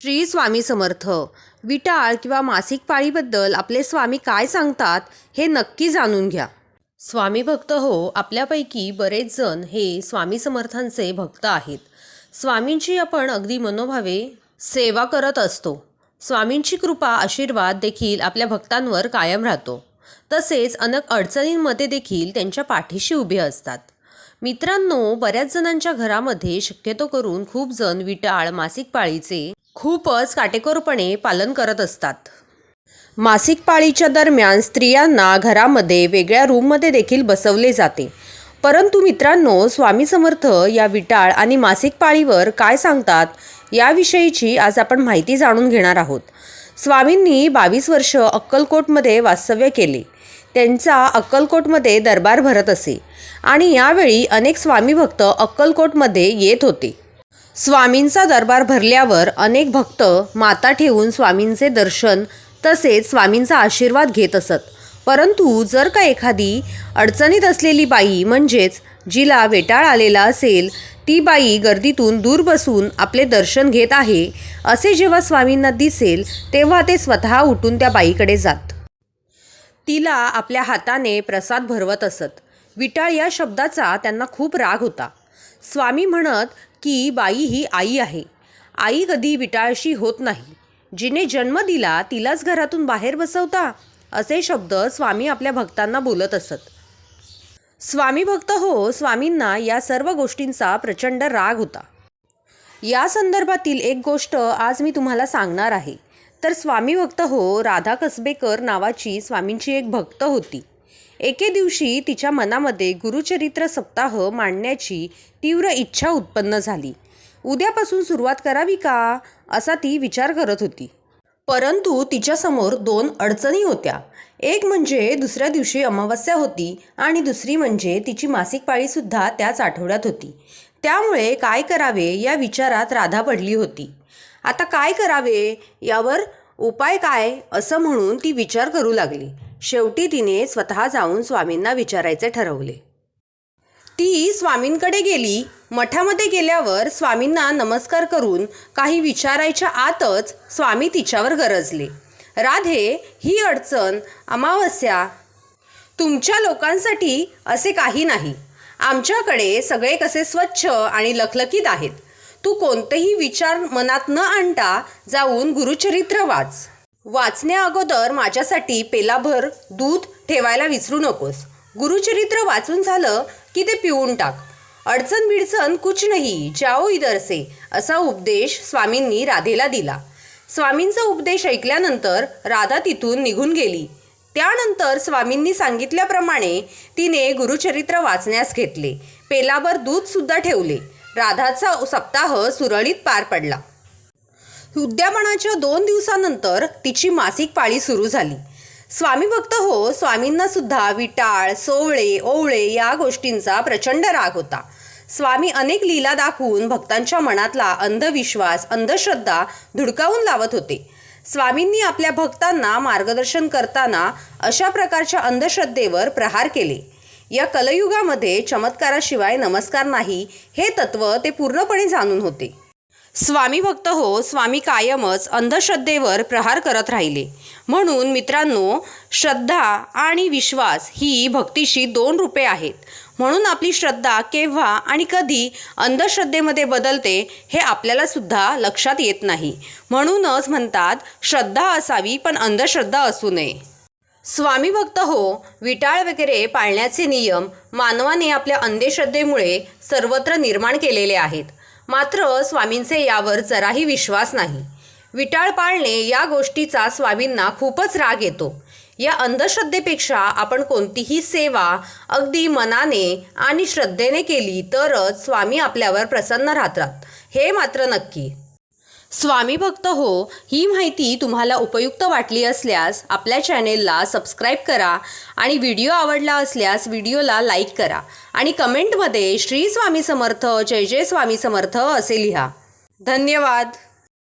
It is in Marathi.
श्री स्वामी समर्थ. विटाळ किंवा मासिक पाळीबद्दल आपले स्वामी काय सांगतात हे नक्की जाणून घ्या. स्वामी भक्त हो, आपल्यापैकी बरेच जण हे स्वामी समर्थांचे भक्त आहेत. स्वामींची आपण अगदी मनोभावे सेवा करत असतो. स्वामींची कृपा आशीर्वाद देखील आपल्या भक्तांवर कायम राहतो. तसेच अनेक अडचणींमध्ये देखील त्यांच्या पाठीशी उभे असतात. मित्रांनो, बऱ्याच जणांच्या घरामध्ये शक्यतो करून खूप जण विटाळ मासिक पाळीचे खूपच काटेकोरपणे पालन करत असतात. मासिक पाळीच्या दरम्यान स्त्रियांना घरामध्ये वेगळ्या रूममध्ये देखील बसवले जाते. परंतु मित्रांनो, स्वामी समर्थ या विटाळ आणि मासिक पाळीवर काय सांगतात याविषयीची आज आपण माहिती जाणून घेणार आहोत. स्वामींनी 22 वर्ष अक्कलकोटमध्ये वास्तव्य केले. त्यांचा अक्कलकोटमध्ये दरबार भरत असे आणि यावेळी अनेक स्वामी भक्त अक्कलकोटमध्ये येत होते. स्वामींचा दरबार भरल्यावर अनेक भक्त माता ठेवून स्वामींचे दर्शन तसेच स्वामींचा आशीर्वाद घेत असत. परंतु जर का एखादी अडचणीत असलेली बाई म्हणजेच जिला वेटाळ आलेला असेल ती बाई गर्दीतून दूर बसून आपले दर्शन घेत आहे असे जेव्हा स्वामींना दिसेल तेव्हा ते स्वतः उठून त्या बाईकडे जात. तिला आपल्या हाताने प्रसाद भरवत असत. विटाळ या शब्दाचा त्यांना खूप राग होता. स्वामी म्हणत की बाई ही आई आहे. आई कधी विटाळशी होत नाही. जिने जन्म दिला तिलाच घरातून बाहेर बसवता, असे शब्द स्वामी आपल्या भक्तांना बोलत असत. स्वामी भक्त हो, स्वामींना या सर्व गोष्टींचा प्रचंड राग होता. या संदर्भातील एक गोष्ट आज मी तुम्हाला सांगणार आहे. तर स्वामी भक्त हो, राधा कसबेकर नावाची स्वामींची एक भक्त होती. एके दिवशी तिच्या मनामध्ये गुरुचरित्र सप्ताह मांडण्याची तीव्र इच्छा उत्पन्न झाली. उद्यापासून सुरुवात करावी का असा ती विचार करत होती. परंतु तिच्यासमोर 2 अडचणी होत्या. एक म्हणजे दुसऱ्या दिवशी अमावस्या होती आणि दुसरी म्हणजे तिची मासिक पाळीसुद्धा त्याच आठवड्यात होती. त्यामुळे काय करावे या विचारात राधा पडली होती. आता काय करावे, यावर उपाय काय असं म्हणून ती विचार करू लागली. शेवटी तिने स्वतः जाऊन स्वामींना विचारायचे ठरवले. ती स्वामींकडे गेली. मठामध्ये गेल्यावर स्वामींना नमस्कार करून काही विचारायच्या आतच स्वामी तिच्यावर गरजले. राधे, ही अडचण अमावस्या तुमच्या लोकांसाठी असे काही नाही. आमच्याकडे सगळे कसे स्वच्छ आणि लखलखीत आहेत. तू कोणतेही विचार मनात न आणता जाऊन गुरुचरित्र वाच. वाचण्या अगोदर माझ्यासाठी पेलाभर दूध ठेवायला विसरू नकोस. गुरुचरित्र वाचून झालं की ते पिऊन टाक. अडचण बिडचण कुछ नाही, जाओ इधर से, असा उपदेश स्वामींनी राधेला दिला. स्वामींचा उपदेश ऐकल्यानंतर राधा तिथून निघून गेली. त्यानंतर स्वामींनी सांगितल्याप्रमाणे तिने गुरुचरित्र वाचण्यास घेतले. पेलाभर दूधसुद्धा ठेवले. राधाचा सप्ताह सुरळीत पार पडला. उद्यापनाच्या 2 दिवसानंतर तिची मासिक पाळी सुरू झाली. स्वामी भक्त हो, स्वामींना सुद्धा विटाळ, सोवळे, ओवळे या गोष्टींचा प्रचंड राग होता. स्वामी अनेक लीला दाखवून भक्तांच्या मनातला अंधविश्वास, अंधश्रद्धा धुडकावून लावत होते. स्वामींनी आपल्या भक्तांना मार्गदर्शन करताना अशा प्रकारच्या अंधश्रद्धेवर प्रहार केले. या कलयुगामध्ये चमत्काराशिवाय नमस्कार नाही हे तत्त्व ते पूर्णपणे जाणून होते. स्वामी भक्त हो, स्वामी कायमच अंधश्रद्धेवर प्रहार करत राहिले. म्हणून मित्रांनो, श्रद्धा आणि विश्वास ही भक्तीशी 2 रूपे आहेत. म्हणून आपली श्रद्धा केव्हा आणि कधी अंधश्रद्धेमध्ये बदलते हे आपल्याला सुद्धा लक्षात येत नाही. म्हणूनच म्हणतात, श्रद्धा असावी पण अंधश्रद्धा असू नये. स्वामी भक्त हो, विटाळ वगैरे पाळण्याचे नियम मानवाने आपल्या अंधश्रद्धेमुळे सर्वत्र निर्माण केलेले आहेत. मात्र स्वामींचे यावर जराही विश्वास नाही. विटाळ पाळणे या गोष्टीचा स्वामींना खूपच राग येतो. या अंधश्रद्धेपेक्षा आपण कोणतीही सेवा अगदी मनाने आणि श्रद्धेने केली तरच स्वामी आपल्यावर प्रसन्न राहतात, हे मात्र नक्की. स्वामी भक्त हो, ही माहिती तुम्हाला उपयुक्त वाटली असल्यास आपल्या चॅनेलला सबस्क्राईब करा आणि व्हिडिओ आवडला असल्यास व्हिडिओला लाईक करा आणि कमेंटमध्ये श्री स्वामी समर्थ, जय जय स्वामी समर्थ असे लिहा. धन्यवाद.